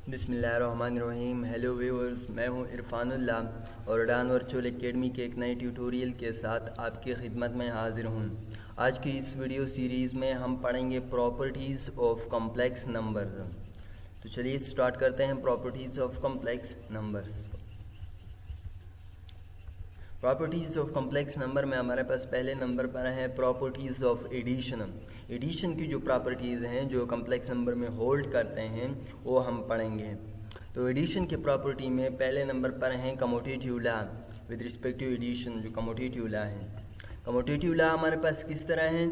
बिस्मिल्लाहिर्रहमानिर्रहीम। Hello viewers, मैं हूं इरफानुल्लाह और उड़ान वर्चुअल एकेडमी के एक नए ट्यूटोरियल के साथ आपकी खिदमत में हाजिर हूं। आज की इस वीडियो सीरीज़ में हम पढ़ेंगे प्रॉपर्टीज़ ऑफ कॉम्प्लेक्स नंबर्स। तो चलिए स्टार्ट करते हैं properties of complex numbers. Properties of complex number में हमारे पास पहले नंबर पर है प्रॉपर्टीज़ ऑफ एडिशन। एडिशन की जो प्रॉपर्टीज़ हैं जो कॉम्प्लेक्स नंबर में होल्ड करते हैं वो हम पढ़ेंगे। तो एडिशन की प्रॉपर्टी में पहले नंबर पर हैं commutative law with respect to addition. जो कम्यूटेटिव लॉ है, कम्यूटेटिव लॉ हमारे पास किस तरह है,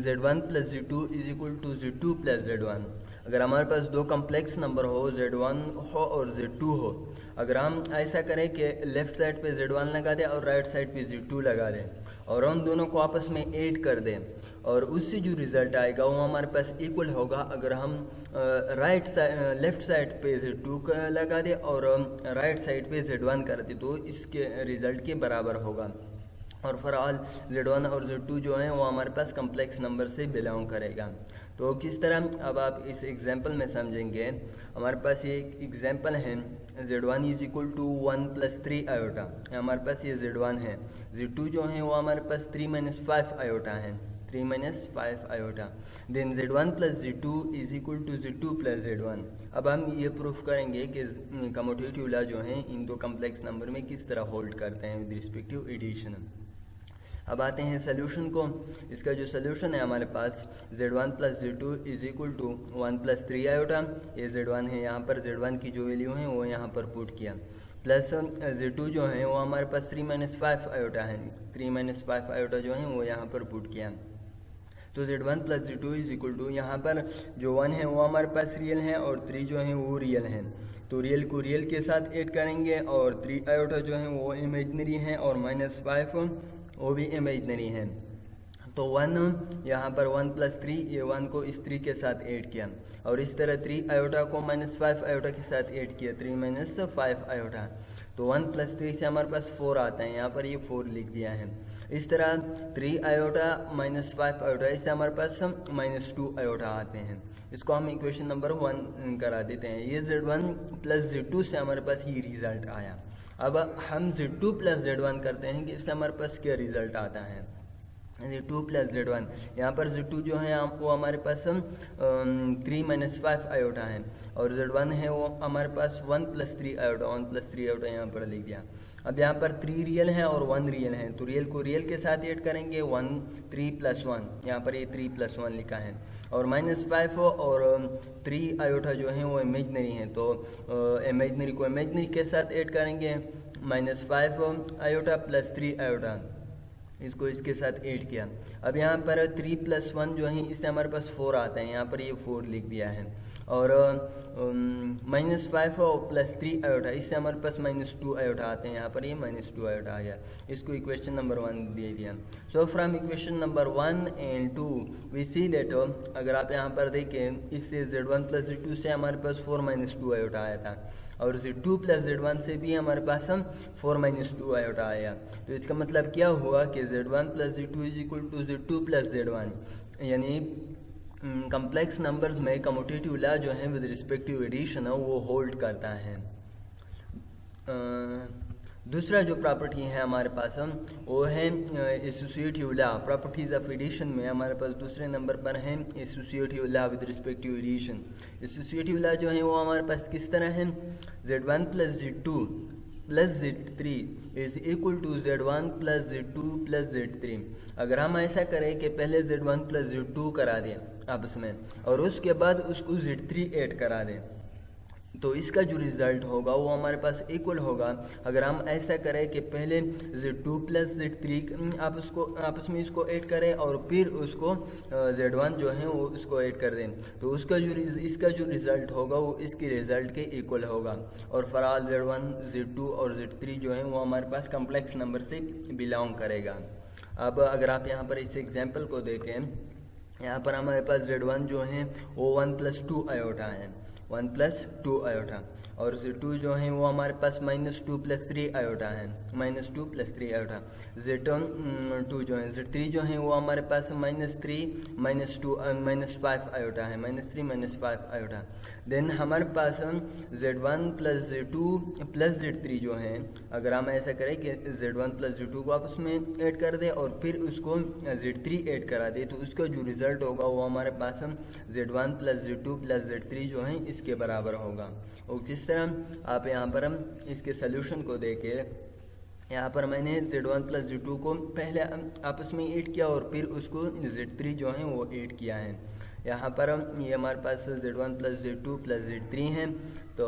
Z1 plus Z2 is equal to Z2 plus Z1। अगर हमारे पास दो कम्प्लेक्स नंबर हो, Z1 हो और Z2 हो, अगर हम ऐसा करें कि लेफ़्ट साइड पे Z1 लगा दें और राइट साइड पे Z2 लगा दें और उन दोनों को आपस में ऐड कर दें और उससे जो रिज़ल्ट आएगा वो हमारे पास इक्वल होगा अगर हम लेफ़्ट साइड पे Z2 लगा दें और राइट साइड पे Z1 कर दें, तो इसके रिज़ल्ट के बराबर होगा। और फॉरऑल Z1 और Z2 जो हैं वो हमारे पास कम्प्लेक्स नंबर से बिलोंग करेगा। तो किस तरह, अब आप इस एग्जांपल में समझेंगे। हमारे पास ये एक एग्जांपल है, Z1 is equal to 1 plus 3 iota. हमारे पास ये Z1 है। Z2 जो है वो हमारे पास 3 माइनस 5 आयोटा है, 3 minus 5 iota. Then Z1 plus Z2 is equal to Z2 plus Z1। अब हम ये प्रूफ करेंगे कि कम्यूटेटिव लॉ जो है इन दो कम्प्लेक्स नंबर में किस तरह होल्ड करते हैं विद रिस्पेक्ट टू एडिशन। अब आते हैं सोल्यूशन को। इसका जो सोल्यूशन है हमारे पास Z1 plus Z2 is equal to 1 plus 3 iota. ये Z1 है, यहाँ पर Z1 की जो वैल्यू है वो यहाँ पर पुट किया, प्लस Z2 जो है वो हमारे पास 3 माइनस 5 आयोटा है, 3 माइनस 5 आयोटा जो है वो यहाँ पर पुट किया। तो Z1 plus Z2 is equal to, यहाँ पर जो 1 है वो हमारे पास रियल है और 3 जो है वो रियल है। तो रियल को रियल के साथ ऐड करेंगे और 3 आयोटा जो है वो इमेजनरी है और माइनस 5 वो भी इमेजनरी है। तो 1 यहाँ पर 1 प्लस 3, ये 1 को इस 3 के साथ ऐड किया और इस तरह 3 आयोटा को माइनस 5 आयोटा के साथ ऐड किया, 3 माइनस 5 आयोटा। तो 1 प्लस 3 से हमारे पास 4 आता है, यहाँ पर ये 4 लिख दिया है। इस तरह 3 आयोटा माइनस 5 आयोटा, इससे हमारे पास माइनस 2 आयोटा आते हैं। इसको हम इक्वेशन नंबर 1 करा देते हैं। ये Z1 प्लस Z2 से हमारे पास ये रिज़ल्ट आया। अब हम Z2 प्लस Z1 करते हैं कि इससे हमारे पास क्या रिज़ल्ट आता है। Z2 प्लस Z1, यहाँ पर Z2 जो है वो हमारे पास 3 माइनस 5 आयोटा है और Z1 है वो हमारे पास 1 प्लस 3 आयोटा, 1 प्लस 3 आयोटा यहाँ पर लिख दिया। अब यहाँ पर 3 रियल है और 1 रियल है, तो रियल को रियल के साथ ऐड करेंगे, 1 3 प्लस 1, यहाँ पर ये 3 प्लस 1 लिखा है और माइनस 5 और 3 आयोटा जो है वो इमेजनरी है, तो इमेजनरी को इमेजनरी के साथ ऐड करेंगे, माइनस 5 आयोटा प्लस 3 आयोटा, इसको इसके साथ ऐड किया। अब यहाँ पर 3 प्लस 1 जो है इससे हमारे पास 4 आता है, यहाँ पर ये 4 लिख दिया है और माइनस 5 और प्लस 3 आयोटा, इससे हमारे पास माइनस 2 आयोटा आते हैं, यहाँ पर ये माइनस 2 आयोटा आ गया। इसको इक्वेशन नंबर 1 दे दिया। So from equation number 1 and 2 we see that, अगर आप यहाँ पर देखें, इससे Z1 प्लस Z2 से हमारे पास 4 माइनस 2 आयोटा आया था और Z2 प्लस Z1 से भी हमारे पास 4 माइनस 2 आयोटा आया। तो इसका मतलब क्या हुआ कि Z1 plus Z2 is equal to Z2 plus Z1, यानी कम्प्लेक्स नंबर्स में कम्यूटेटिव लॉ जो है विद रिस्पेक्ट टू एडिशन वो होल्ड करता है। दूसरा जो प्रॉपर्टी है हमारे पास वो है associative law. Properties of addition में हमारे पास दूसरे नंबर पर है associative law with respect to addition. Associative law जो है वो हमारे पास किस तरह है, Z1 plus Z2 plus Z3 is equal to Z1 plus Z2 plus Z3। अगर हम ऐसा करें कि पहले Z1 प्लस Z2 करा दें आपस में और उसके बाद उसको Z3 ऐड करा दें, तो इसका जो रिज़ल्ट होगा वो हमारे पास इक्वल होगा। अगर हम ऐसा करें कि पहले Z2 प्लस Z3 आप उसको आपस में इसको ऐड करें और फिर उसको Z1 जो है वो उसको ऐड कर दें, तो इसका जो रिज़ल्ट होगा वो इसके रिज़ल्ट के इक्वल होगा। और फॉरऑल Z1 Z2 और Z3 जो है वो हमारे पास कम्प्लेक्स नंबर से बिलोंग करेगा। अब अगर आप यहाँ पर इस एग्जाम्पल को देखें, यहाँ पर हमारे पास Z1 जो है वो 1 प्लस 2 आयोटा है 1 प्लस 2 आयोटा, और Z2 जो है वो हमारे पास -2 प्लस 3 आयोटा है, -2 प्लस 3 आयोटा। Z2 जो है, Z3 जो है वो हमारे पास -3 -5 आयोटा है, -3 -5 आयोटा। देन हमारे पास Z1 plus Z2 plus Z3 जो है, अगर हम ऐसा करें कि Z1 प्लस Z2 को आपस में ऐड कर दे और फिर उसको Z3 ऐड करा दे, तो उसका जो रिज़ल्ट होगा वो हमारे पास Z1 plus Z2 plus Z3 जो है इसके बराबर होगा। और जिस तरह आप यहाँ पर हम इसके सोल्यूशन को देखे, यहाँ पर मैंने Z1 प्लस Z2 को पहले आपस में ऐड किया और फिर उसको Z3 जो है वो ऐड किया है। यहाँ पर ये हमारे पास Z1 plus Z2 plus Z3 हैं, तो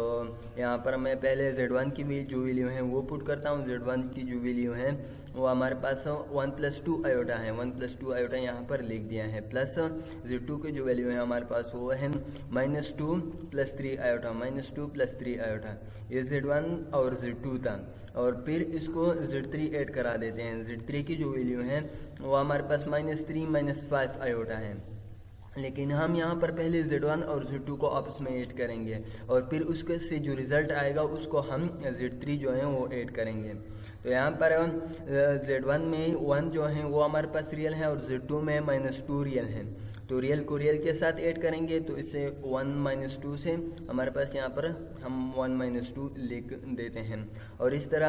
यहाँ पर मैं पहले Z1 की भी जो वैल्यू है वो पुट करता हूँ। Z1 की जो वैल्यू है वो हमारे पास 1 प्लस 2 आयोटा है, 1 प्लस 2 आयोटा यहाँ पर लिख दिया है, प्लस Z2 की जो वैल्यू है हमारे पास वो है -2 प्लस 3 आयोटा, -2 प्लस 3 आयोटा। ये Z1 और Z2 था, और फिर इसको Z3 ऐड करा देते हैं। Z3 की जो वैल्यू है वो हमारे पास -3 -5 आयोटा है, लेकिन हम यहाँ पर पहले Z1 और Z2 को आपस में ऐड करेंगे और फिर उसके से जो रिज़ल्ट आएगा उसको हम Z3 जो है वो ऐड करेंगे। तो यहाँ पर Z1 में 1 जो है वो हमारे पास रियल है और Z2 में -2 रियल है, तो रियल को रियल के साथ ऐड करेंगे, तो इससे 1 -2 से हमारे पास यहाँ पर हम 1 -2 लिख देते हैं। और इस तरह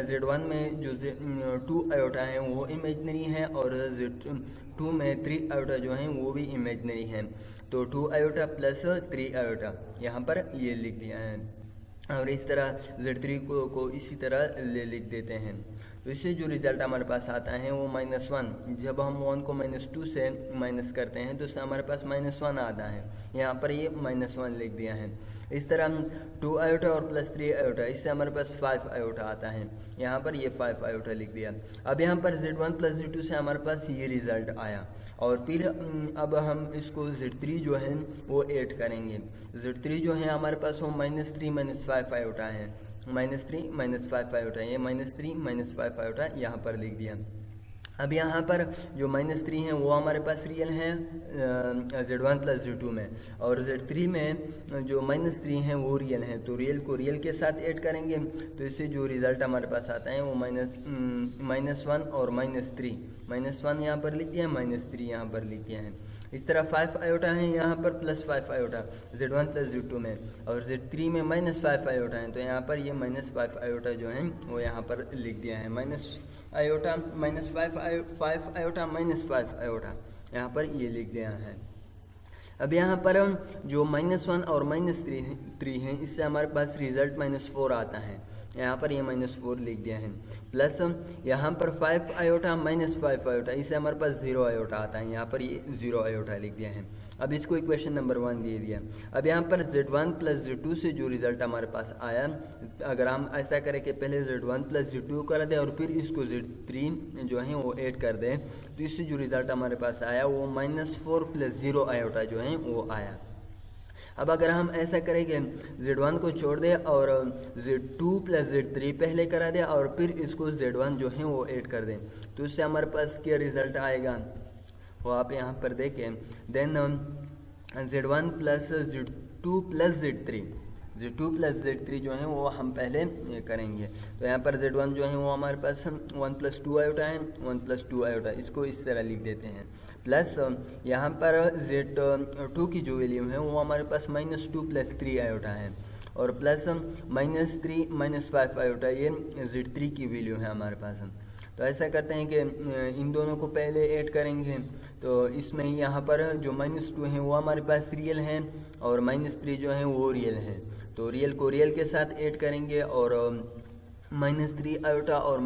Z1 में जो 2 आयोटा है वो इमेजनरी है और Z2 में 3 आयोटा जो है वो भी इमेजनरी है, तो 2 आयोटा प्लस 3 आयोटा यहाँ पर ये लिख दिया है। और इस तरह Z3 को इसी तरह लिख देते हैं। तो इससे जो रिज़ल्ट हमारे पास आता है वो -1, जब हम 1 को -2 से माइनस करते हैं तो इससे हमारे पास -1 आता है, यहाँ पर ये -1 लिख दिया है। इस तरह 2 आयोटा और प्लस 3 आयोटा, इससे हमारे पास 5 आयोटा आता है, यहाँ पर ये 5 आयोटा लिख दिया। अब यहाँ पर Z1 प्लस Z2 से हमारे पास ये रिज़ल्ट आया, और फिर अब हम इसको Z3 जो है वो ऐड करेंगे। Z3 जो है हमारे पास वो -3 -5 आयोटा है, -3 -5 आयोटा, ये -3 -5 आयोटा यहाँ पर लिख दिया। अब यहाँ पर जो -3 है वो हमारे पास रियल है Z1 प्लस Z2 में, और Z3 में जो -3 है वो रियल है, तो रियल को रियल के साथ ऐड करेंगे, तो इससे जो रिज़ल्ट हमारे पास आता है वो -1 और -3, -1 यहाँ पर लिख दिया है, -3 यहाँ पर लिख दिया है। इस तरह 5 आयोटा है यहाँ पर plus 5 iota Z1 plus Z2 में, और Z3 में -5 आयोटा है, तो यहाँ पर ये -5 आयोटा जो है वो यहाँ पर लिख दिया है, -5 आयोटा -5 आयोटा यहाँ पर ये लिख दिया है। अब यहाँ पर जो -1 और -3 है, इससे हमारे पास रिज़ल्ट -4 आता है, यहाँ पर ये -4 लिख दिया है, प्लस यहाँ पर 5 आयोटा -5 आयोटा, इससे हमारे पास 0 आयोटा आता है, यहाँ पर ये 0 आयोटा लिख दिया है। अब इसको इक्वेशन नंबर 1 दे दिया। अब यहाँ पर Z1 प्लस Z2 से जो रिज़ल्ट हमारे पास आया, अगर हम ऐसा करें कि पहले Z1 प्लस Z2 कर दें और फिर इसको Z3 जो है वो ऐड कर दें, तो इससे जो रिज़ल्ट हमारे पास आया वो -4 प्लस 0 आयोटा जो है वो आया। अब अगर हम ऐसा करेंगे Z1 को छोड़ दें और Z2 प्लस Z3 पहले करा दें और फिर इसको Z1 जो है वो ऐड कर दें, तो इससे हमारे पास क्या रिज़ल्ट आएगा वो आप यहाँ पर देखें। Then Z1 plus Z2 plus Z2 plus Z3 जो है वो हम पहले करेंगे, तो यहाँ पर Z1 जो है वो हमारे पास 1 प्लस 2 आयोटा है, 1 प्लस 2 आयोटा, इसको इस तरह लिख देते हैं, प्लस यहाँ पर Z2 की जो वैल्यू है वो हमारे पास -2 प्लस 3 आयोटा है, और प्लस -3 -5 आयोटा ये Z3 की वैल्यू है हमारे पास। तो ऐसा करते हैं कि इन दोनों को पहले ऐड करेंगे, तो इसमें यहाँ पर जो -2 है वो हमारे पास रियल है और -3 जो है वो रियल है, तो रियल को रियल के साथ ऐड करेंगे, और -3 आयोटा और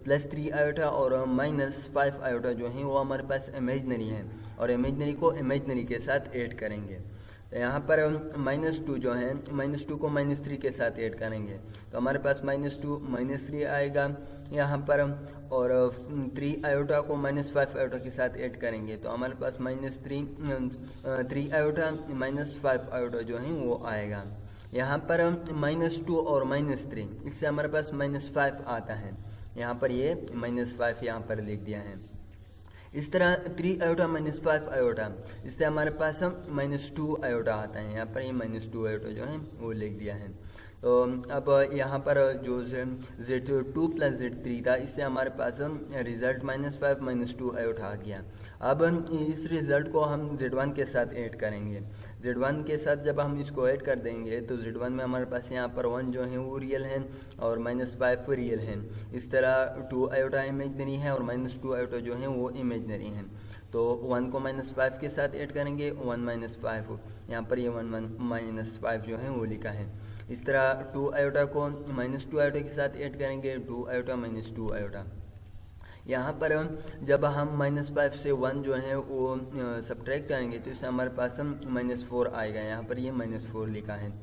प्लस 3 आयोटा और -5 आयोटा जो है वो हमारे पास इमेजनरी है, और इमेजनरी को इमेजनरी के साथ ऐड करेंगे। तो यहाँ पर -2 जो है, -2 को -3 के साथ ऐड करेंगे, तो हमारे पास -2 -3 आएगा यहाँ पर, और 3 आयोटा को -5 आयोटा के साथ ऐड करेंगे, तो हमारे पास -3 आयोटा -5 आयोटा जो है वो आएगा। यहाँ पर -2 और -3, इससे हमारे पास -5 आता है, यहाँ पर ये -5 यहाँ पर लिख दिया है। इस तरह 3 आयोटा माइनस 5 आयोटा, इससे हमारे पास -2 आयोटा आता है। यहाँ पर ये -2 आयोटा जो है वो लिख दिया है। तो अब यहाँ पर जो Z2 प्लस Z3 था, इससे हमारे पास रिज़ल्ट -5 -2 आयोटा आ गया। अब इस रिज़ल्ट को हम Z1 के साथ ऐड करेंगे। Z1 के साथ जब हम इसको ऐड कर देंगे तो Z1 में हमारे पास यहाँ पर 1 जो है वो रियल है और -5 रियल है। इस तरह 2 आयोटा इमेजनरी है और -2 आयोटा जो है वो इमेजनरी है। तो 1 को -5 के साथ ऐड करेंगे, 1 - 5, यहाँ पर ये 1 - 5 जो है वो लिखा है। इस तरह 2 आयोटा को -2 आयोटा के साथ ऐड करेंगे, 2 आयोटा -2 आयोटा। यहाँ पर जब हम -5 से 1 जो है वो सब्ट्रैक्ट करेंगे तो इससे हमारे पास -4 आएगा। यहाँ पर ये -4 लिखा है।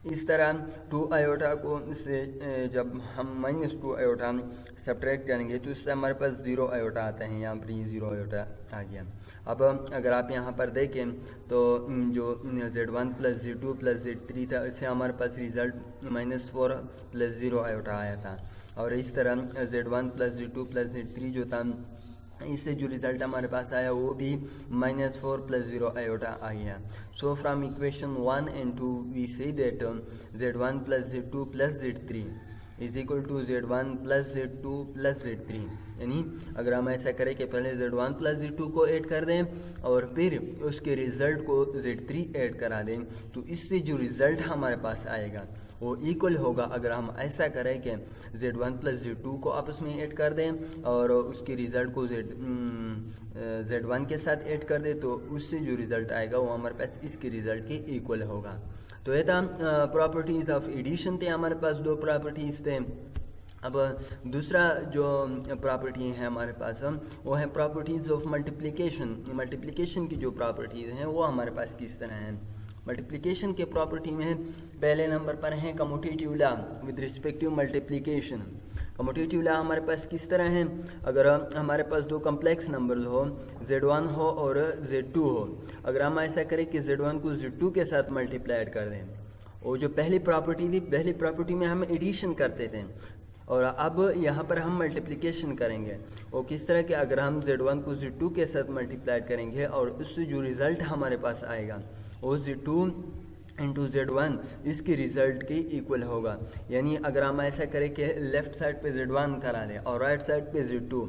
इस तरह 2 आयोटा को से जब हम -2 आयोटा सब्ट्रैक्ट करेंगे तो इससे हमारे पास 0 आयोटा आता है। यहाँ पर ये 0 आयोटा आ गया। अब अगर आप यहाँ पर देखें तो जो Z1 plus Z2 plus Z3 था, इससे हमारे पास रिज़ल्ट -4 प्लस 0 आयोटा आया था। और इस तरह Z1 plus Z2 plus Z3 जो था, इससे जो रिज़ल्ट हमारे पास आया वो भी -4 प्लस 0 आयोटा आ गया। So from equation 1 and 2 we see that Z1 plus Z2 plus Z3 is equal to Z1 plus Z2 plus Z3। यानी अगर हम ऐसा करें कि पहले Z1 प्लस Z2 को ऐड कर दें और फिर उसके रिज़ल्ट को Z3 ऐड करा दें तो इससे जो रिज़ल्ट हमारे पास आएगा वो इक्वल होगा। अगर हम ऐसा करें कि Z1 प्लस Z2 को आपस में ऐड कर दें और उसके रिज़ल्ट को Z1 के साथ ऐड कर दें तो उससे जो रिज़ल्ट आएगा वो हमारे पास इसके रिज़ल्ट के इक्वल होगा। तो ये था प्रॉपर्टीज़ ऑफ एडिशन थे। हमारे पास 2 प्रॉपर्टीज़ थे। अब दूसरा जो प्रॉपर्टी है हमारे पास वो है प्रॉपर्टीज़ ऑफ मल्टीप्लिकेशन। मल्टीप्लिकेशन की जो प्रॉपर्टीज़ हैं वो हमारे पास किस तरह हैं। मल्टीप्लिकेशन के प्रॉपर्टी में पहले नंबर पर है commutative law with respect to multiplication. Commutative law हमारे पास किस तरह है, अगर हमारे पास 2 कम्प्लेक्स नंबर्स हो, Z1 हो और Z2 हो, अगर हम ऐसा करें कि Z1 को Z2 के साथ मल्टीप्लाइड कर दें, वो जो पहली प्रॉपर्टी थी, पहली प्रॉपर्टी में हम एडिशन करते थे और अब यहाँ पर हम मल्टीप्लिकेशन करेंगे। वो किस तरह के, अगर हम Z1 को Z2 के साथ मल्टीप्लाइड करेंगे और उससे जो रिज़ल्ट हमारे पास आएगा वो Z2 इंटू Z1 इसके रिज़ल्ट के इक्वल होगा। यानी अगर हम ऐसा करें कि लेफ़्ट साइड पे Z1 करा दें और राइट साइड पे Z2,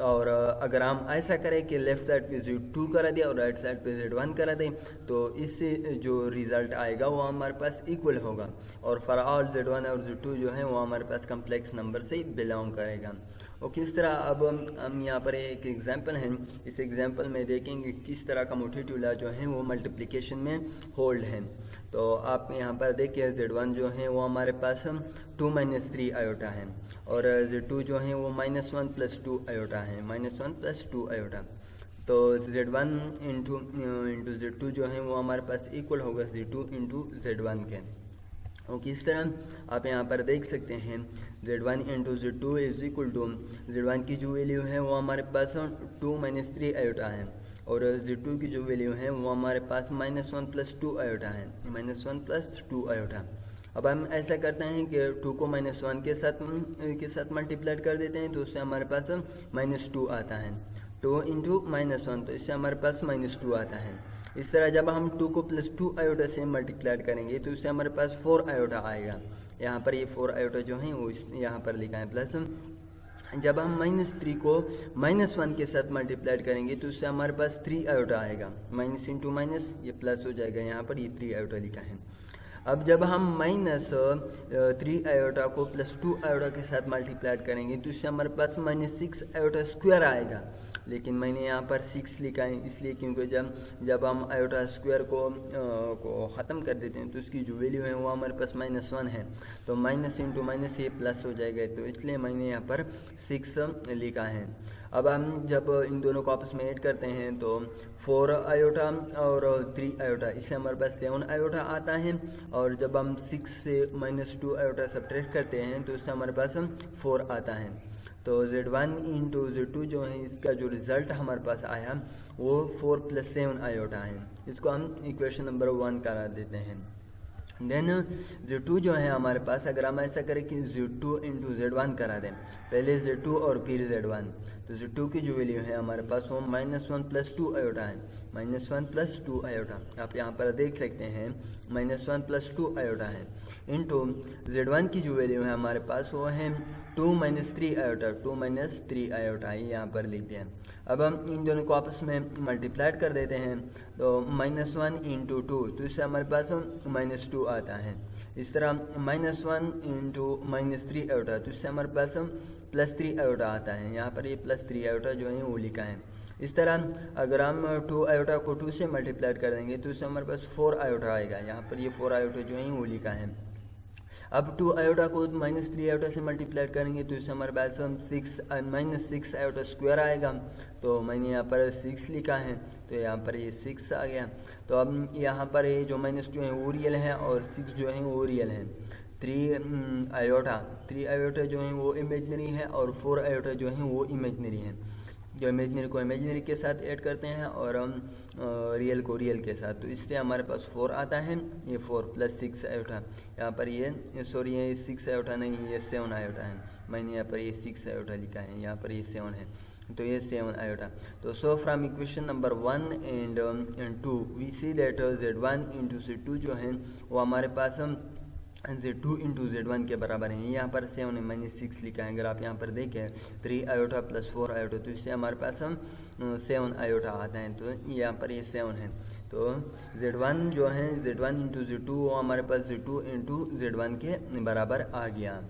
और अगर हम ऐसा करें कि लेफ़्ट साइड पे Z2 करा दें और राइट साइड पे Z1 करा दें तो इससे जो रिज़ल्ट आएगा वो हमारे पास इक्वल होगा। और फॉर ऑल Z1 और Z2 जो है वो हमारे पास कम्प्लेक्स नंबर से बिलोंग करेगा। और किस तरह, अब हम यहाँ पर एक एग्जांपल है, इस एग्जांपल में देखेंगे किस तरह कम्यूटेटिव लॉ जो है वो मल्टीप्लिकेशन में होल्ड है। तो आप यहाँ पर देखिए Z1 जो है वो हमारे पास 2 - 3 आयोटा है और Z2 जो है वो -1 + 2 आयोटा है, -1 + 2 आयोटा। तो Z1 इंटू Z2 जो है वो हमारे पास इक्वल होगा Z2 इंटू Z1 के। और किस तरह आप यहाँ पर देख सकते हैं Z1 into Z2 is equal to, Z1 की जो वैल्यू है वो हमारे पास 2 - 3 आयोटा है और Z2 की जो वैल्यू है वो हमारे पास -1 + 2 आयोटा है, -1 + 2 आयोटा। अब हम ऐसा करते हैं कि 2 को -1 के साथ मल्टीप्लाइड कर देते हैं तो उससे हमारे पास -2 आता है। 2 इंटू -1 तो इससे हमारे पास -2 आता है। इस तरह जब हम 2 को +2 आयोटा से मल्टीप्लाइड करेंगे तो इससे हमारे पास 4 आयोटा आएगा। यहाँ पर ये 4 आयोटा जो है वो यहाँ पर लिखा है प्लस। जब हम -3 को -1 के साथ मल्टीप्लाइड करेंगे तो उससे हमारे पास 3 आयोटा आएगा, माइनस इंटू माइनस ये प्लस हो जाएगा, यहाँ पर ये 3 आयोटा लिखा है। अब जब हम -3 आयोटा को +2 आयोटा के साथ मल्टीप्लाइड करेंगे तो इससे हमारे पास -6 आयोटा स्क्वायर आएगा। लेकिन मैंने यहाँ पर 6 लिखा है इसलिए क्योंकि जब हम आयोटा स्क्वायर को ख़त्म कर देते हैं तो उसकी जो वैल्यू है वो हमारे पास -1 है, तो माइनस इंटू माइनस ये प्लस हो जाएगा, तो इसलिए मैंने यहाँ पर 6 लिखा है। अब हम जब इन दोनों को आपस में ऐड करते हैं तो 4 आयोटा और 3 आयोटा, इससे हमारे पास 7 आयोटा आता है। और जब हम 6 से -2 आयोटा सब्ट्रैक्ट करते हैं तो उससे हमारे पास 4 आता है। तो Z1 इंटू Z2 जो है इसका जो रिज़ल्ट हमारे पास आया वो 4 + 7 आयोटा है। इसको हम इक्वेशन नंबर 1 करा देते हैं। देन Z2 जो है हमारे पास, अगर हम ऐसा करें कि Z2 इंटू Z1 करा दें, पहले Z2 और फिर Z1, तो Z2 की जो वैल्यू है हमारे पास वो -1 + 2 आयोटा है, -1 + 2 आयोटा, आप यहाँ पर देख सकते हैं -1 + 2 आयोटा है, इंटू Z1 की जो वैल्यू है हमारे पास वो है 2 - 3 आयोटा, 2 - 3 आयोटा ही यहाँ पर लिख दिया। अब हम इन दोनों को आपस में मल्टीप्लाइड कर देते हैं, तो -1 × 2, तो इससे हमारे पास -2 आता है। इस तरह -1 × -3 आयोटा, तो इससे हमारे पास +3 आयोटा आता है। यहाँ पर ये +3 आयोटा जो है वो लिखा है। इस तरह अगर हम 2 आयोटा को 2 से मल्टीप्लाइड कर देंगे तो इससे हमारे पास 4 आयोटा आएगा। यहाँ पर ये 4 आयोटा जो है वो लिखा है। अब 2 आयोटा को -3 आयोटा से मल्टीप्लाई करेंगे तो इससे हमारे पास -6 आयोटा स्क्वायर आएगा, तो मैंने यहाँ पर 6 लिखा है, तो यहाँ पर ये 6 आ गया। तो अब यहाँ पर ये जो -2 है वो रियल है और 6 जो है वो रियल है। 3 आयोटा जो है वो इमेजनरी है और 4 आयोटा जो है वो इमेजनरी है। जो इमेजनरी को इमेजनरी के साथ ऐड करते हैं और हम रियल को रियल के साथ, तो इससे हमारे पास 4 आता है। ये 4 + 6 आयोटा, यहाँ पर ये 6 आयोटा नहीं, ये 7 आयोटा है। मैंने यहाँ पर ये 6 आयोटा लिखा है, यहाँ पर ये 7 है, तो ये 7 आयोटा। तो so from equation number 1 and 2 we see that Z1 × Z2 जो है वो हमारे पास Z2 × Z1 के बराबर है। यहाँ पर 7 है, मैंने 6 लिखा है। अगर आप यहाँ पर देखें 3 आयोटा + 4 आयोटा, तो इससे हमारे पास 7 आयोटा आता है, तो यहाँ पर ये 7 है। तो Z1 जो है Z1 × Z2 वो हमारे पास Z2 × Z1 के बराबर आ गया।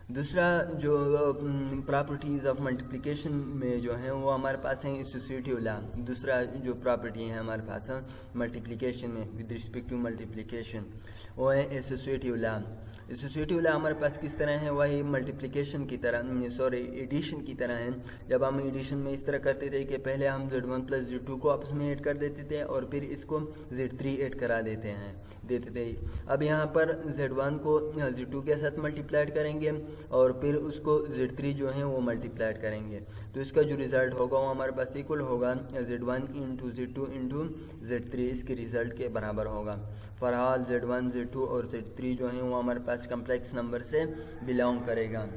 दूसरा जो प्रॉपर्टीज़ ऑफ मल्टीप्लिकेशन में जो है वो हमारे पास है एसोसिएटिव लॉ। दूसरा जो प्रॉपर्टी है हमारे पास मल्टीप्लिकेशन में विद रिस्पेक्ट टू मल्टीप्लिकेशन वो है एसोसिएटिव लॉ। एसोसिएटिव लॉ हमारे पास किस तरह है, वही मल्टीप्लिकेशन की तरह, एडिशन की तरह है। जब हम एडिशन में इस तरह करते थे कि पहले हम Z1 + Z2 को आपस में ऐड कर देते थे और फिर इसको Z3 ऐड करा देते थे। अब यहाँ पर Z1 को Z2 के साथ मल्टीप्लाइड करेंगे और फिर उसको Z3 जो है वो मल्टीप्लाइड करेंगे, तो इसका जो रिज़ल्ट होगा वो हमारे पास इक्वल होगा Z1 × Z2 × Z3, इसके रिज़ल्ट के बराबर होगा। फॉर ऑल Z1, Z2 और Z3 जो है वो हमारे पास कम्प्लेक्स नंबर से बिलोंग करेगा।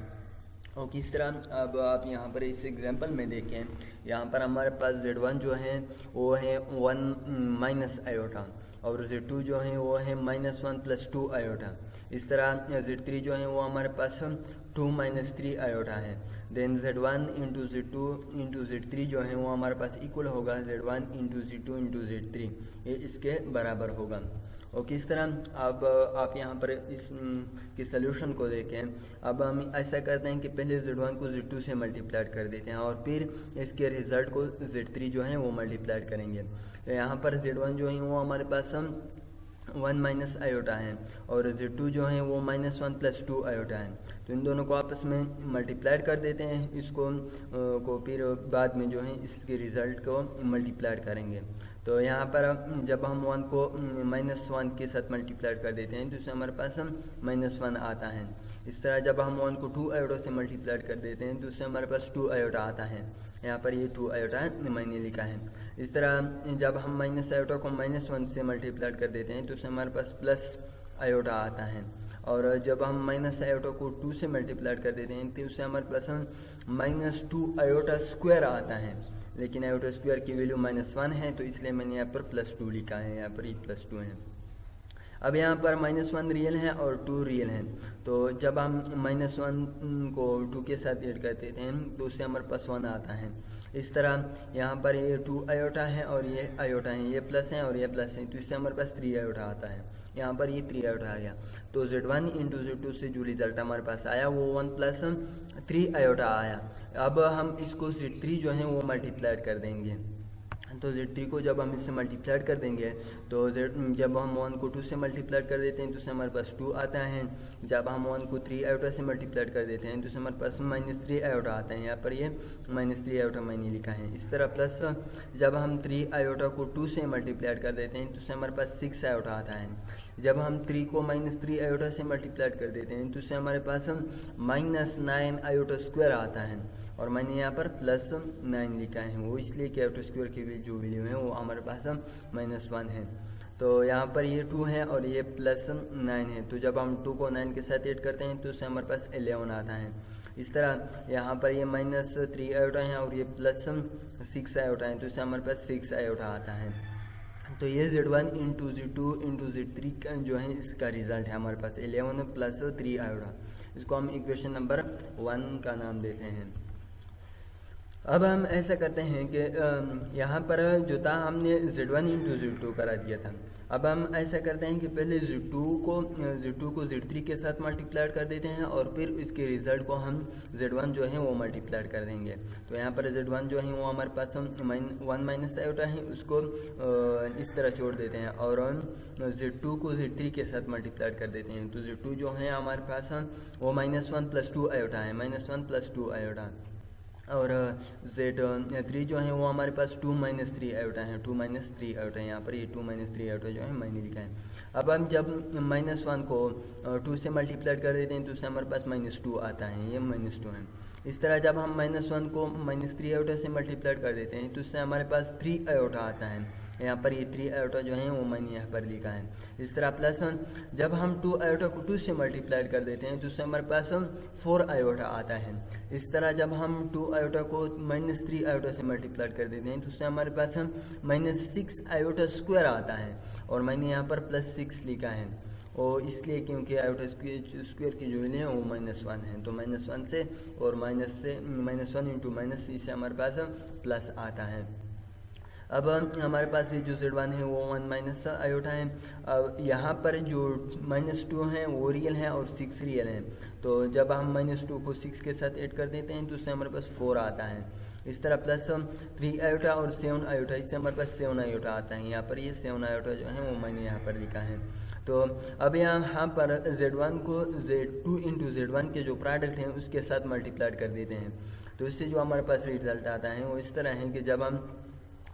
और किस तरह, अब आप यहाँ पर इस एग्जांपल में देखें, यहाँ पर हमारे पास Z1 जो है वो है 1 - आयोटा और Z2 जो है वो है -1 + 2 आयोटा। इस तरह Z3 जो है वो हमारे पास 2 - 3 आयोटा है। देन Z1 × Z2 × Z3 जो है वो हमारे पास इक्वल होगा Z1 × Z2 × Z3, ये इसके बराबर होगा। और किस तरह, अब आप यहाँ पर इस के सलूशन को देखें। अब हम ऐसा करते हैं कि पहले Z1 को Z2 से मल्टीप्लाइड कर देते हैं और फिर इसके रिज़ल्ट को Z3 जो है वो मल्टीप्लाइड करेंगे। तो यहाँ पर Z1 जो है वो हमारे पास 1 - आयोटा है और Z2 जो है वो -1 + 2 आयोटा है। तो इन दोनों को आपस में मल्टीप्लाइड कर देते हैं, इसको को फिर बाद में जो है इसके रिज़ल्ट को मल्टीप्लाइड करेंगे। तो यहाँ पर जब हम 1 को -1 के साथ मल्टीप्लाइड कर देते हैं तो इससे हमारे पास -1 आता है। इस तरह जब हम 1 को 2 आयोटा से मल्टीप्लाइड कर देते हैं तो उससे हमारे पास 2 आयोटा आता है। यहाँ पर ये 2 आयोटा मैंने लिखा है। इस तरह जब हम माइनस आयोटा को -1 से मल्टीप्लाइड कर देते हैं तो उससे हमारे पास प्लस आयोटा आता है। और जब हम माइनस आयोटा को 2 से मल्टीप्लाइड कर देते हैं तो उससे हमारे पास -2 आयोटा स्क्वायर आता है, लेकिन आयोटा स्क्वायर की वैल्यू -1 है, तो इसलिए मैंने यहाँ पर +2 लिखा है। यहाँ पर ये +2 है। अब यहाँ पर -1 रियल है और 2 रियल है, तो जब हम -1 को 2 के साथ ऐड कर देते हैं तो उससे हमारे पास 1 आता है। इस तरह यहाँ पर ये 2 आयोटा है और ये आयोटा है, ये प्लस है और ये प्लस है, तो इससे हमारे पास 3 आयोटा आता है। यहाँ पर ये 3 आयोटा आ गया। तो Z1 × Z2 से जो रिजल्ट हमारे पास आया वो 1 + 3 आयोटा आया। अब हम इसको Z3 जो है वो मल्टीप्लाइड कर देंगे। तो Z3 को जब हम इससे मल्टीप्लाइड कर देंगे तो जब हम 1 को 2 से मल्टीप्लाइड कर देते हैं तो उससे हमारे पास 2 आता है। जब हम 1 को 3 आयोटा से मल्टीप्लाइड कर देते हैं तो उससे हमारे पास -3 आयोटा आता है। यहाँ पर ये -3 आयोटा मैंने लिखा है। इस तरह प्लस जब हम 3 आयोटा को 2 से मल्टीप्लाइड कर देते हैं तो उससे हमारे पास 6 आयोटा आता है। जब हम 3 को -3 आयोटा से मल्टीप्लाइड कर देते हैं तो उससे हमारे पास -9 आयोटा स्क्वायर आता है। और मैंने यहाँ पर +9 लिखा है, वो इसलिए कि आउट स्क्वायर की जो वैल्यू है वो हमारे पास -1 है। तो यहाँ पर ये 2 है और ये +9 है, तो जब हम 2 को 9 के साथ ऐड करते हैं तो उससे हमारे पास 11 आता है। इस तरह यहाँ पर ये -3 आयोटा है और ये +6 आयोटा है, तो इससे हमारे पास 6 आयोटा आता है। तो ये Z1 into Z2 into Z3 का जो है इसका रिजल्ट है हमारे पास 11 + 3 आयोटा। इसको हम इक्वेशन नंबर 1 का नाम देते हैं। अब हम ऐसा करते हैं कि यहाँ पर जो था हमने Z1 इंटू Z2 करा दिया था। अब हम ऐसा करते हैं कि पहले Z2 को Z3 के साथ मल्टीप्लाई कर देते हैं और फिर इसके रिज़ल्ट को हम Z1 जो है वो मल्टीप्लाई कर देंगे। तो यहाँ पर Z1 जो है वो हमारे पास 1 माइनस आयोटा है, उसको इस तरह छोड़ देते हैं और Z2 को Z3 के साथ मल्टीप्लाई कर देते हैं। तो Z2 जो है हमारे पास वो -1 + 2 आयोटा है, -1 + 2 आयोटा। और Z3 जो है वो हमारे पास 2 - 3 आयोटा है, 2 - 3 आयोटा है। यहाँ पर ये 2 - 3 आयोटा जो है मैंने लिखा है। अब हम जब -1 को 2 से मल्टीप्लाई कर देते हैं तो उससे हमारे पास -2 आता है, ये -2 है। इस तरह जब हम -1 को -3 आयोटा से मल्टीप्लाई कर देते हैं तो उससे हमारे पास 3 आयोटा आता है। यहाँ पर ये 3 आयोटा जो है वो मैंने यहाँ पर लिखा है। इस तरह +1 जब हम 2 आयोटा को 2 से मल्टीप्लाई कर देते हैं तो उससे हमारे पास 4 आयोटा आता है। इस तरह जब हम 2 आयोटा को -3 आयोटा से मल्टीप्लाई कर देते हैं तो उससे हमारे पास -6 आयोटा स्क्वायर आता है और मैंने यहाँ पर +6 लिखा है, और इसलिए क्योंकि आयोटा स्क्वायर की जो वैल्यू है वो -1 है। तो -1 से और -1 इंटू माइनस इससे हमारे पास प्लस आता है। अब हमारे पास ये जो Z1 है वो 1 माइनस आयोटा है। अब यहाँ पर जो -2 है वो रियल है और 6 रियल है। तो जब हम -2 को 6 के साथ ऐड कर देते हैं तो उससे हमारे पास 4 आता है। इस तरह +3 आयोटा और 7 आयोटा, इससे हमारे पास 7 आयोटा आता है। यहाँ पर ये 7 आयोटा जो है वो मैंने यहाँ पर लिखा है। तो अब यहाँ पर Z1 को Z2 इंटू Z1 के जो प्रोडक्ट हैं उसके साथ मल्टीप्लाई कर देते हैं। तो इससे जो हमारे पास रिजल्ट आता है वो इस तरह है कि जब हम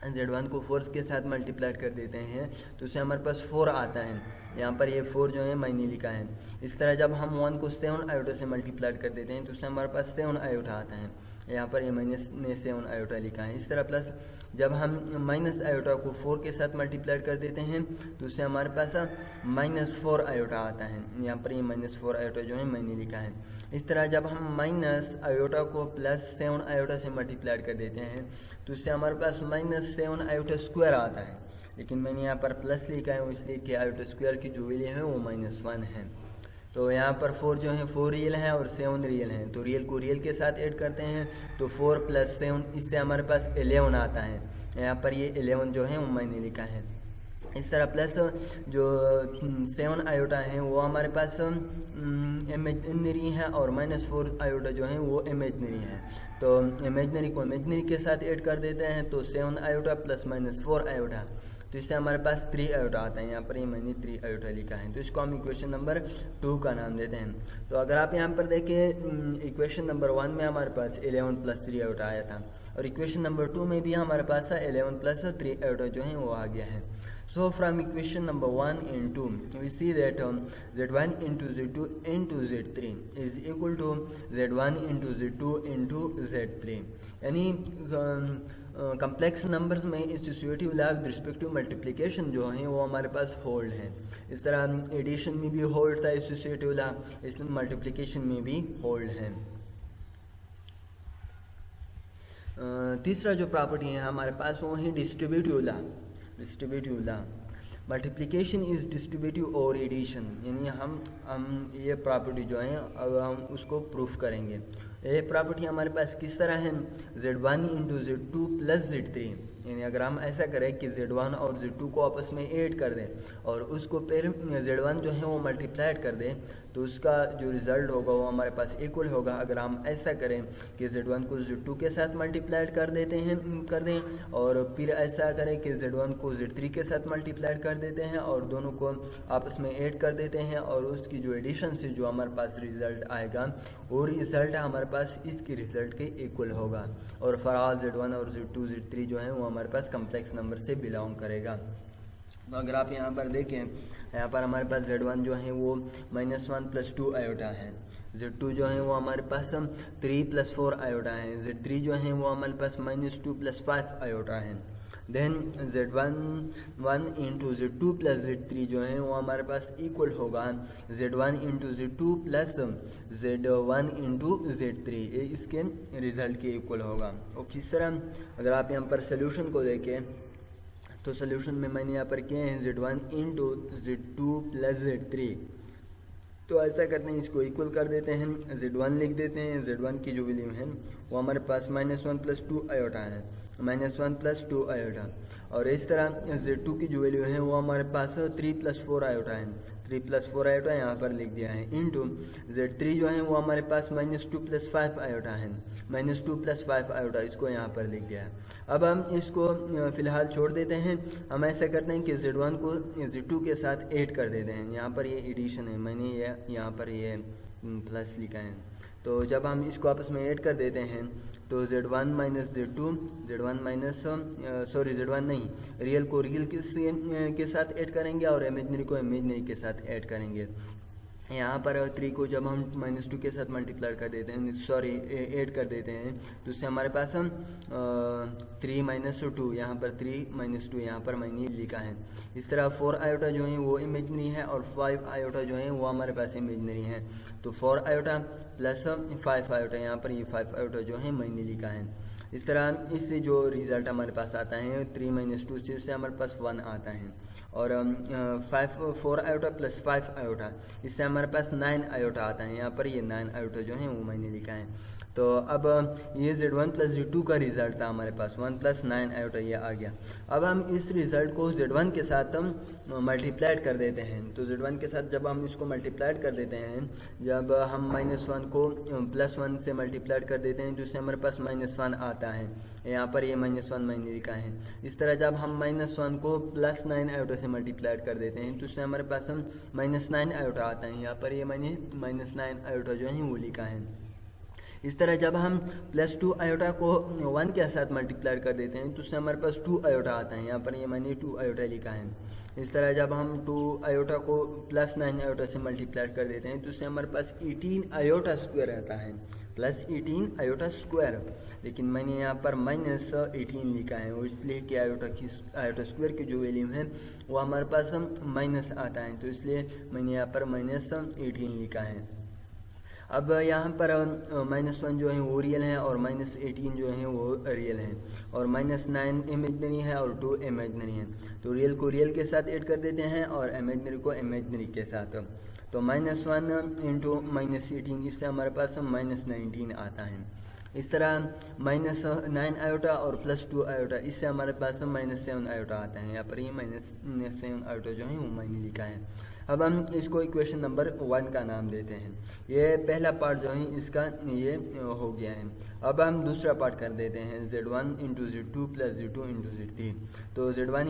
Z1 को 4 के साथ मल्टीप्लाई कर देते हैं तो उससे हमारे पास 4 आता है। यहाँ पर ये 4 जो है मैंने लिखा है। इस तरह जब हम 1 को 7 आयोटा से मल्टीप्लाई कर देते हैं तो उससे हमारे पास 7 आयोटा आता है। यहाँ पर ये मैंने 7 आयोटा लिखा है। इस तरह प्लस जब हम माइनस आयोटा को 4 के साथ मल्टीप्लाई कर देते हैं तो उससे हमारे पास -4 आयोटा आता है। यहाँ पर ये -4 आयोटा जो है मैंने लिखा है। इस तरह जब हम माइनस आयोटा को +7 आयोटा से मल्टीप्लाई कर देते हैं तो उससे हमारे पास -7 आयोटा स्क्वायर आता है, लेकिन मैंने यहाँ पर प्लस लिखा है इसलिए कि आयोटा स्क्वायर की जो वैल्यू है वो -1 है। तो यहाँ पर 4 जो है 4 रियल है और 7 रियल है। तो रियल को रियल के साथ ऐड करते हैं तो 4 + 7 इससे हमारे पास 11 आता है। यहाँ पर ये 11 जो है वो मैंने लिखा है। इस तरह प्लस जो 7 आयोटा है वो हमारे पास इमेजनरी है और -4 आयोटा जो है वो इमेजनरी है। तो इमेजनरी को इमेजनरी के साथ ऐड कर देते हैं तो 7 आयोटा + -4 आयोटा, तो इससे हमारे पास 3 आयोटा आता है। यहाँ पर ये मैंने 3 आयोटा लिखा है। तो इसको हम इक्वेशन नंबर 2 का नाम देते हैं। तो अगर आप यहाँ पर देखें इक्वेशन नंबर 1 में हमारे पास 11 + 3 आयोटा आया था और इक्वेशन नंबर 2 में भी हमारे पास 11 + 3 आयोटा जो है वो आ गया है। So from equation number 1 and 2 we see that Z1 into Z2 into Z3 is equal to Z1 into Z2 into Z3। यानी कम्प्लेक्स नंबर्स में associative law with respect to multiplication जो है वो हमारे पास होल्ड है। इस तरह एडिशन में भी होल्ड था एसोसिएटिव लॉ, इसलिए मल्टीप्लिकेशन में भी होल्ड है। तीसरा जो प्रॉपर्टी है हमारे पास वो है distributive law. Distributive law multiplication is distributive और एडिशन, यानी हम ये प्रॉपर्टी जो है अब हम उसको प्रूफ करेंगे। ये प्रॉपर्टी हमारे पास किस तरह है, Z1 इंटू Z2 + Z3, यानी अगर हम ऐसा करें कि Z1 और Z2 को आपस में ऐड कर दें और उसको फिर Z1 जो है वो मल्टीप्लाइड कर दें तो उसका जो रिज़ल्ट होगा वो हमारे पास इक्वल होगा। अगर हम ऐसा करें कि Z1 को Z2 के साथ मल्टीप्लाइड कर दें और फिर ऐसा करें कि Z1 को Z3 के साथ मल्टीप्लाइड कर देते हैं और दोनों को आपस में ऐड कर देते हैं और उसकी जो एडिशन से जो हमारे पास रिज़ल्ट आएगा वो रिज़ल्ट हमारे पास इसके रिज़ल्ट के इक्वल होगा। और फॉर ऑल Z1 और Z2 Z3 जो है वो हमारे पास कम्प्लेक्स नंबर से बिलोंग करेगा। तो अगर आप यहाँ पर देखें, यहाँ पर हमारे पास Z1 जो है वो -1 + 2 आयोटा है, Z2 जो है वो हमारे पास 3 + 4 आयोटा है, Z3 जो है वो हमारे पास -2 + 5 आयोटा है। देन Z1 × Z2 + Z3 जो है वो हमारे पास इक्वल होगा Z1 × Z2 + Z1 × Z3, ये इसके रिजल्ट के इक्वल होगा। और किस तरह, अगर आप यहाँ पर सोल्यूशन को देखें तो सोल्यूशन में मैंने यहाँ पर किए हैं Z1 × Z2 + Z3, तो ऐसा करते हैं, इसको इक्वल कर देते हैं, Z1 लिख देते हैं। Z1 की जो वैल्यू है वो हमारे पास -1 + 2 आयोटा है, -1 + 2 आयोटा। और इस तरह Z2 की जो वैल्यू है वो हमारे पास 3 + 4 आयोटा है, 3 + 4 आयोटा यहाँ पर लिख दिया है, इनटू Z3 जो है वो हमारे पास -2 + 5 आयोटा है, -2 + 5 आयोटा, इसको यहाँ पर लिख दिया है। अब हम इसको फ़िलहाल छोड़ देते हैं, हम ऐसा करते हैं कि Z1 को Z2 के साथ ऐड कर देते हैं। यहाँ पर ये एडिशन है, मैंने ये यहाँ पर ये प्लस लिखा है, तो जब हम इसको आपस में ऐड कर देते हैं तो Z1 - Z2, Z1 नहीं, रियल को रियल के साथ ऐड करेंगे और इमेजनरी को इमेजनरी के साथ ऐड करेंगे। यहाँ पर 3 को जब हम -2 के साथ मल्टीप्लाई कर देते हैं, ऐड कर देते हैं, तो उससे हमारे पास 3 - 2, यहाँ पर 3 - 2 यहाँ पर मैंने लिखा है। इस तरह 4 आयोटा जो है वो इमेजनरी है और 5 आयोटा जो है वो हमारे पास इमेजनरी है, तो 4 आयोटा + 5 आयोटा, यहाँ पर ये 5 आयोटा जो है मैंने लिखा है। इस तरह इससे जो रिज़ल्ट हमारे पास आता है 3 - 2 से उससे हमारे पास 1 आता है, और 4 आयोटा + 5 आयोटा, इससे हमारे पास 9 आयोटा आता है, यहाँ पर ये 9 आयोटा जो है वो मैंने लिखा है। तो अब ये Z1 + Z2 का रिज़ल्ट था हमारे पास, 1 + 9 आयोटा ये आ गया। अब हम इस रिज़ल्ट को Z1 के साथ मल्टीप्लाइड कर देते हैं, तो Z1 के साथ जब हम इसको मल्टीप्लाइड कर देते हैं, जब हम -1 को +1 से मल्टीप्लाइड कर देते हैं तो उससे हमारे पास -1 आता है, यहाँ पर ये -1 मैंने लिखा है। इस तरह जब हम -1 को +9 आयोटा से मल्टीप्लाइड कर देते हैं तो उससे हमारे पास -9 आयोटा आता है, यहाँ पर ये मैंने -9 आयोटा जो है वो लिखा है। इस तरह जब हम +2 आयोटा को 1 के साथ मल्टीप्लाई कर देते हैं तो उससे हमारे पास 2 आयोटा आता है, यहाँ पर ये मैंने 2 आयोटा लिखा है। इस तरह जब हम 2 आयोटा को +9 आयोटा से मल्टीप्लाई कर देते हैं तो उससे हमारे पास 18 आयोटा स्क्वायर आता है, +18 आयोटा स्क्वायर, लेकिन मैंने यहाँ पर -18 लिखा है, और इसलिए कि आयोटा स्क्वायर की जो वैल्यू है वो हमारे पास माइनस आता है, तो इसलिए मैंने यहाँ पर -18 लिखा है। अब यहाँ पर -1 जो है वो रियल है और -18 जो है वो रियल है, और -9 इमेजनरी है और 2 इमेजनरी है, तो रियल को रियल के साथ ऐड कर देते हैं और इमेजनरी को इमेजनरी के साथ, तो -1 × -18, इससे हमारे पास -19 आता है। इस तरह -9 आयोटा और +2 आयोटा, इससे हमारे पास -7 आयोटा आता है, यहाँ पर ये -7 आयोटा जो है वो मैंने लिखा है। अब हम इसको इक्वेशन नंबर 1 का नाम देते हैं। ये पहला पार्ट जो है इसका ये हो गया है। अब हम दूसरा पार्ट कर देते हैं, Z1 × Z2 + Z2 × Z3। तो Z1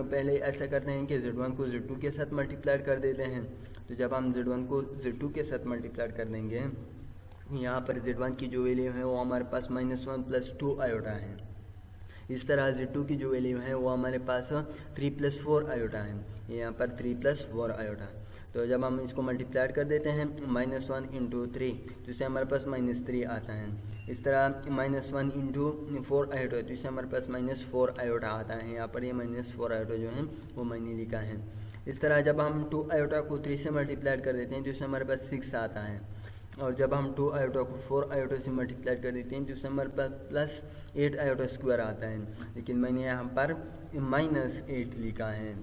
पहले ऐसा करते हैं कि Z1 को Z2 के साथ मल्टीप्लाई कर देते हैं, तो जब हम Z1 को Z2 के साथ मल्टीप्लाई कर देंगे, यहाँ पर Z1 की जो वैल्यू है वो हमारे पास -1 + 2 आयोटा है। इस तरह Z2 की जो वैल्यू है वो हमारे पास 3 + 4 आयोटा है, यहाँ पर 3 + 4 आयोटा। तो जब हम इसको मल्टीप्लाई कर देते हैं -1 × 3, तो इससे हमारे पास -3 आता है। इस तरह -1 × 4 आयोटा, तो इससे हमारे पास -4 आयोटा आता है, यहाँ पर ये -4 आयोटा जो है वो मैंने लिखा है। इस तरह जब हम 2 आयोटा को 3 से मल्टीप्लाई कर देते हैं तो इससे हमारे पास 6 आता है, और जब हम 2 आयोटा को 4 आयोटा से मल्टीप्लाई कर देते हैं तो उससे हमारे पास +8 आयोटा स्क्वायर आता है, लेकिन मैंने यहाँ पर -8 लिखा है।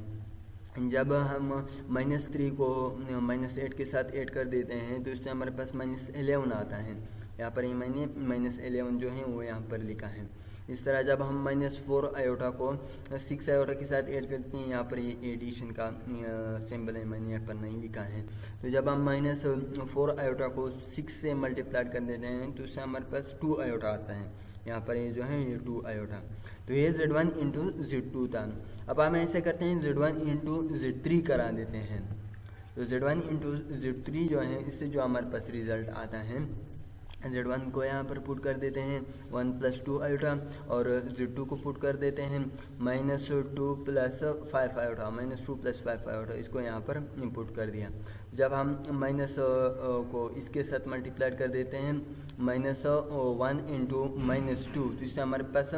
जब हम -3 को -8 के साथ ऐड कर देते हैं तो इससे हमारे पास -11 आता है, यहाँ पर ये मैंने -11 जो है वो यहाँ पर लिखा है। इस तरह जब हम -4 आयोटा को 6 आयोटा के साथ ऐड करते हैं, यहाँ पर ये एडिशन का सिंबल है, मैंने यहाँ पर नहीं लिखा है। तो जब हम -4 आयोटा को 6 से मल्टीप्लाई कर देते हैं तो उससे हमारे पास 2 आयोटा आता है, यहाँ पर ये जो है ये 2 आयोटा। तो ये Z1 × Z2 था। अब हम ऐसे करते हैं Z1 × Z3 करा देते हैं, तो Z1 × Z3 जो है इससे जो हमारे पास रिजल्ट आता है Z1 को यहाँ पर पुट कर देते हैं 1 + 2 आयोटा, और Z2 को पुट कर देते हैं -2 + 5 आयोटा, -2 + 5 आयोटा, इसको यहाँ पर इनपुट कर दिया। जब हम माइनस को इसके साथ मल्टीप्लाई कर देते हैं -1 × -2, तो इससे हमारे पास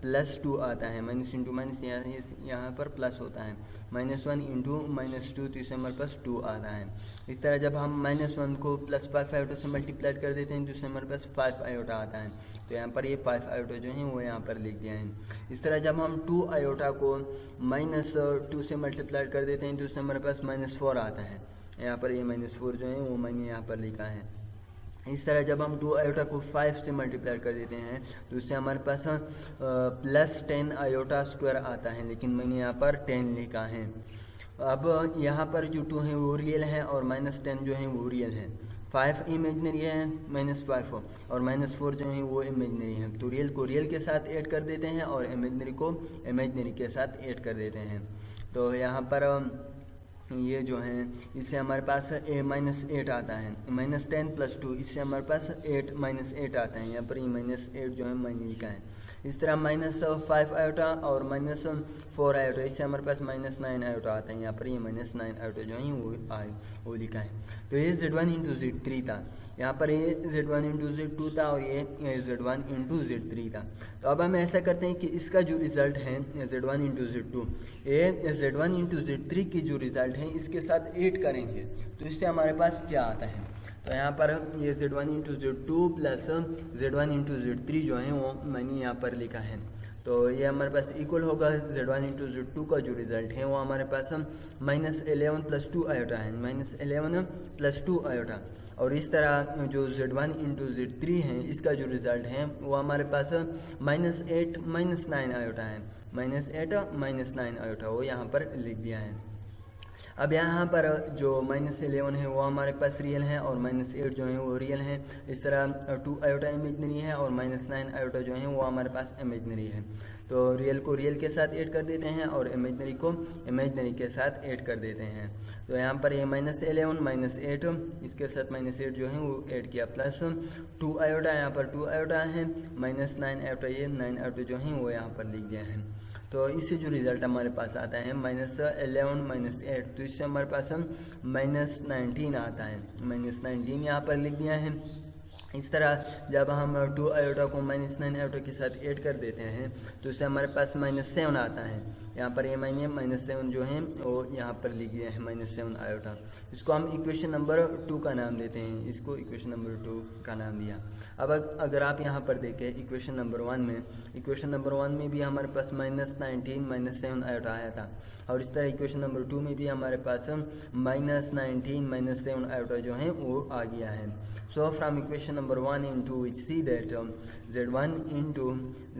+2 आता है। माइनस इंटू माइनस यहाँ पर प्लस होता है। -1 × -2, तो इससे हमारे पास 2 आता है। इस तरह जब हम -1 को +5 आयोटा से मल्टीप्लाई कर देते हैं तो इससे हमारे पास 5 आयोटा आता है। तो यहाँ पर ये 5 आयोटा जो है वो यहाँ पर लिख दिया है। इस तरह जब हम 2 आयोटा को -2 से मल्टीप्लाई कर देते हैं तो उससे हमारे पास -4 आता है। यहाँ पर ये -4 जो है वो मैंने यहाँ पर लिखा है। इस तरह जब हम 2 आयोटा को 5 से मल्टीप्लाई कर देते हैं तो उससे हमारे पास +10 आयोटा स्क्वायर आता है, लेकिन मैंने यहाँ पर 10 लिखा है। अब यहाँ पर जो 2 है वो रियल है और -10 जो है वो रियल है। 5 इमेजनरी है, -5 और -4 जो है वो इमेजनरी है। तो रियल को रियल के साथ ऐड कर देते हैं और इमेजनरी को इमेजनरी के साथ ऐड कर देते हैं। तो यहाँ पर ये जो है इससे हमारे पास -8 आता है। -10 + 2, इससे हमारे पास 8 -8 आता है। यहाँ पर ये -8 जो है मैंने लिखा है। इस तरह -5 आयोटा और -4 आयोटा, इससे हमारे पास -9 आयोटा आता है। यहाँ पर ये -9 आयोटा जो है वो लिखा है। तो ये Z1 × Z3 था। यहाँ पर ये Z1 × Z2 था और ये Z1 × Z3 था। तो अब हम ऐसा करते हैं कि इसका जो रिज़ल्ट है Z1 × Z2, ये Z1 × Z3 की जो रिज़ल्ट है इसके साथ ऐड करेंगे तो इससे हमारे पास क्या आता है। तो यहाँ पर ये Z1 × Z2 + Z1 × Z3 जो है वो मैंने यहाँ पर लिखा है। तो ये हमारे पास इक्वल होगा Z1 × Z2 का जो रिज़ल्ट है वो हमारे पास -11 + 2 आयोटा है, -11 + 2 आयोटा। और इस तरह जो Z1 × Z3 है इसका जो रिज़ल्ट है वो हमारे पास -8 -9 आयोटा है, -8 -9 आयोटा वो यहाँ पर लिख दिया है। अब यहाँ पर जो -11 है वो हमारे पास रियल है और -8 जो है वो रियल है। इस तरह 2 आयोटा इमेजनरी है और -9 आयोटा जो है वो हमारे पास इमेजनरी है। तो रियल को रियल के साथ ऐड कर देते हैं और इमेजनरी को इमेजनरी के साथ ऐड कर देते हैं। तो यहाँ पर ये -11 -8, इसके साथ -8 जो है वो ऐड किया, प्लस 2 आयोटा, यहाँ पर 2 आयोटा है, -9 आयोटा, ये 9 आयोटा जो है वो यहाँ पर लिख दिया है। तो इससे जो रिज़ल्ट हमारे पास आता है -11 -8, तो इससे हमारे पास -19 आता है। -19 यहाँ पर लिख दिया है। इस तरह जब हम 2 आयोटा को -9 आयोटा के साथ ऐड कर देते हैं तो इससे हमारे पास -7 आता है। यहाँ पर ये मैंने -7 जो है वो यहाँ पर लिख दिया है, -7 आयोटा। इसको हम इक्वेशन नंबर 2 का नाम देते हैं, इसको इक्वेशन नंबर 2 का नाम दिया। अब अगर आप यहाँ पर देखें इक्वेशन नंबर 1 में भी हमारे पास -19 -7 आयोटा आया था, और इस तरह इक्वेशन नंबर 2 में भी हमारे पास -19 -7 आयोटा जो है वो आ गया है। सो from equation number 1 and 2, we see that Z1 ×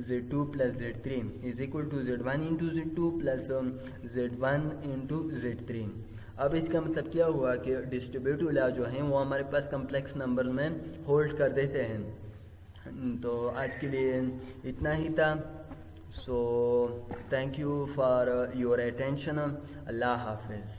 Z2 + Z3 is equal to Z1 × Z2 plus Z1 × Z3। अब इसका मतलब क्या हुआ कि डिस्ट्रीब्यूटिव लॉ जो है वो हमारे पास कम्प्लेक्स नंबर में होल्ड कर देते हैं। तो आज के लिए इतना ही था। So thank you for your attention. अल्लाह हाफिज़।